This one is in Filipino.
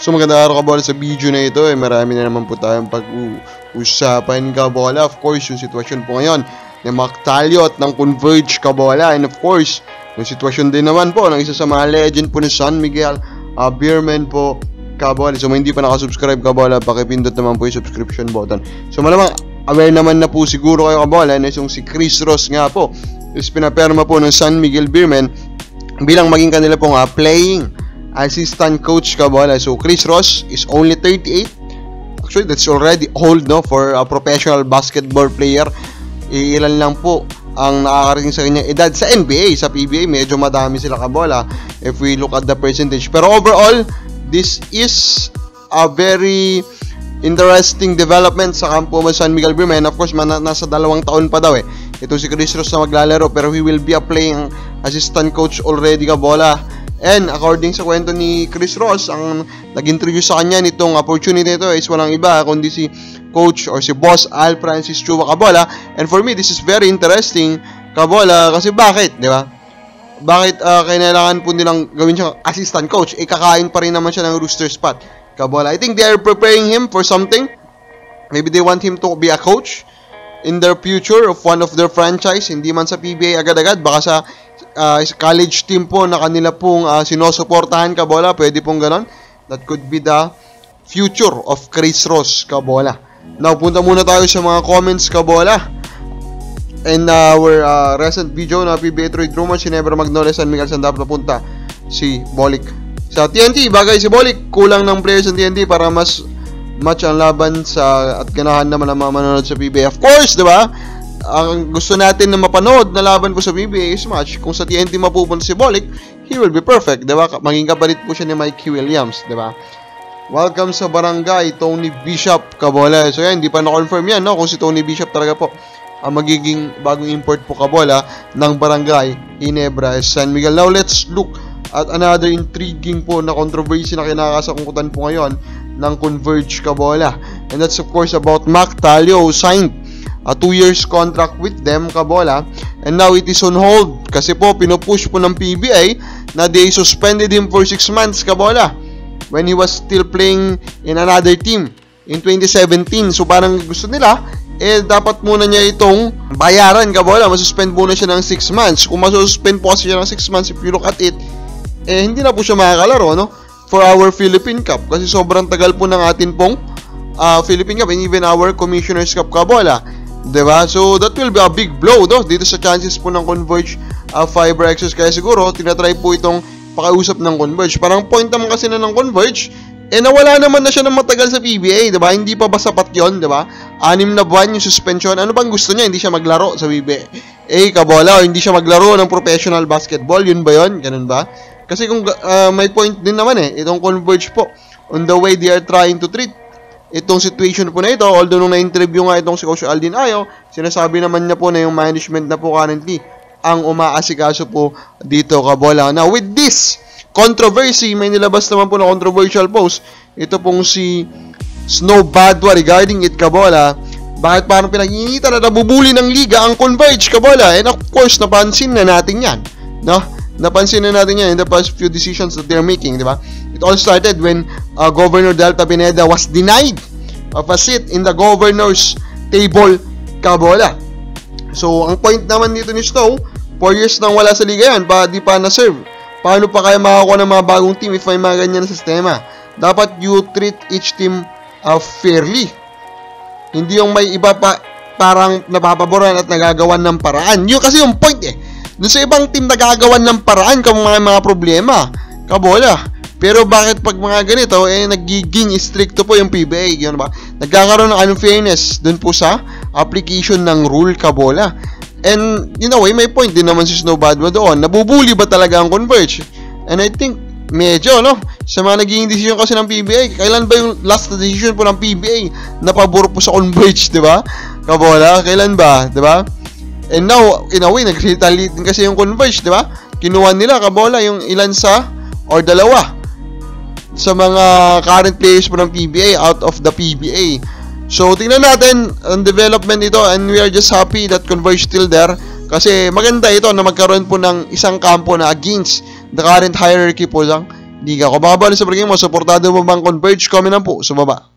So magandang araw kabola, sa video na ito marami na naman po tayong pag-usapan kabola. Of course, yung sitwasyon po ngayon ni Mactalio at ng Converge kabola, and of course, yung sitwasyon din naman po ng isa sa mga legend po ni San Miguel Beerman po kabola. So hindi pa nakasubscribe kabola, pakipindot naman po yung subscription button. So malamang aware naman na po siguro kayo kabola na yung si Chris Ross nga po is pinaperma po ng San Miguel Beerman bilang maging kanila pong playing assistant coach kabola. So Chris Ross is only 38. Actually, that's already old, no, for a professional basketball player. Ilan lang po ang nakakarating sa kanyang edad sa NBA. Sa PBA medyo madami sila kabola if we look at the percentage. Pero overall, this is a very interesting development sa kampo mo San Miguel Beerman. Of course, nasa 2 taon pa daw ito si Chris Ross na maglalaro, pero he will be a playing assistant coach already kabola. And according sa kwento ni Chris Ross, ang nag-introduce sa kanya nitong opportunity ito is walang iba kundi si coach or si boss Al Francis Chua kabola. And for me, this is very interesting kabola, kasi bakit, di ba? Bakit kailangan po nilang gawin siyang assistant coach? Kakain pa rin naman siya ng rooster spot kabola. I think they are preparing him for something. Maybe they want him to be a coach in their future of one of their franchise, hindi man sa PBA agad-agad, baka sa college team po na kanila pong sinusuportahan kabola, pwede pong ganon. That could be the future of Chris Ross kabola. Now, punta muna tayo sa mga comments kabola. In our recent video na PBA trade rumors, si Never Magnolia San Miguel, saan dapat napunta? Si Bolik sa TNT. Bagay si Bolik, kulang ng players sa TNT para mas match ang laban sa at ganahan naman ang mga manonood sa PBA. Of course, di ba? Ang gusto natin na mapanood na laban po sa PBA is match. Kung sa TNT mapupunta si Bolik, he will be perfect, di ba? Maging kapalit po siya ni Mikey Williams, di ba? Welcome sa barangay, Tony Bishop kabola. So yan, hindi pa na-confirm yan, no? Kung si Tony Bishop talaga po ang magiging bagong import po kabola ng barangay Ginebra San Miguel. Now, let's look at another intriguing po na controversy na kinakasangkutan po ngayon ng Converge kabola. And that's of course about Mactalio, who signed a 2 years contract with them kabola, and now it is on hold kasi po pinupush po ng PBA na they suspended him for 6 months kabola when he was still playing in another team in 2017. So parang gusto nila dapat muna niya itong bayaran kabola, masuspend muna siya ng 6 months. Kung masuspend po siya ng 6 months, if you look at it, hindi na po siya makakalaro, no, for our Philippine Cup kasi sobrang tagal po ng atin pong Philippine Cup and even our Commissioner's Cup kabola, diba? So that will be a big blow, no, dito sa chances po ng Converge Fiber Access. Kaya siguro tinatry po itong pakiusap ng Converge. Parang point naman kasi na ng Converge, nawala naman na siya ng matagal sa PBA, diba? Hindi pa ba sapat yun, diba? 6 na buwan yung suspension. Ano bang gusto niya? Hindi siya maglaro sa PBA kabola, o hindi siya maglaro ng professional basketball, yun ba yun? Ganun ba? Kasi kung may point din naman itong Converge po on the way they are trying to treat itong situation po na ito. Although nung na-interview nga itong si Coach Aldin Ayo, sinasabi naman niya po na yung management na po currently ang umaasikaso po dito kabola. Now with this controversy, may nilabas naman po na controversial post ito pong si Snow Badwa regarding it kabola. Bakit parang pinag-iinitan na nabubuli ng liga ang Converge kabola? And of course, napansin na natin yan, no? Napansin na natin yan in the past few decisions that they're making, di ba? It all started when Governor Delta Pineda was denied of a seat in the governor's table kabola. So, ang point naman dito ni Snow, 4 years nang wala sa liga yan, di pa na-serve. Paano pa kaya makakuha ng mga bagong team if may mga ganyan na sistema? Dapat you treat each team fairly. Hindi yung may iba pa parang napapaboran at nagagawan ng paraan. Yun kasi yung point Doon sa ibang team nagagawan ng paraan kung mga problema kabola. Pero bakit pag mga ganito nagiging stricto po yung PBA, yun ba? Nagkakaroon ng unfairness doon po sa application ng rule kabola. And in a way, may point din naman si Snow Badwa doon. Nabubuli ba talaga ang Converge? And I think medyo, no, sa mga naging decision kasi ng PBA, kailan ba yung last decision po ng PBA na pabor po sa Converge, di ba? Kabola, kailan ba, di ba? And now, in a way, nag-retaliate din kasi yung Converge, di ba? Kinuha nila kabola yung ilan sa or dalawa sa mga current players po ng PBA out of the PBA. So, tingnan natin ang development ito, and we are just happy that Converge still there kasi maganda ito na magkaroon po ng isang kampo na against the current hierarchy po lang Hindi ka. Kung baka bala sa palagay mo, supportado mo bang Converge? Comment lang po sa baba.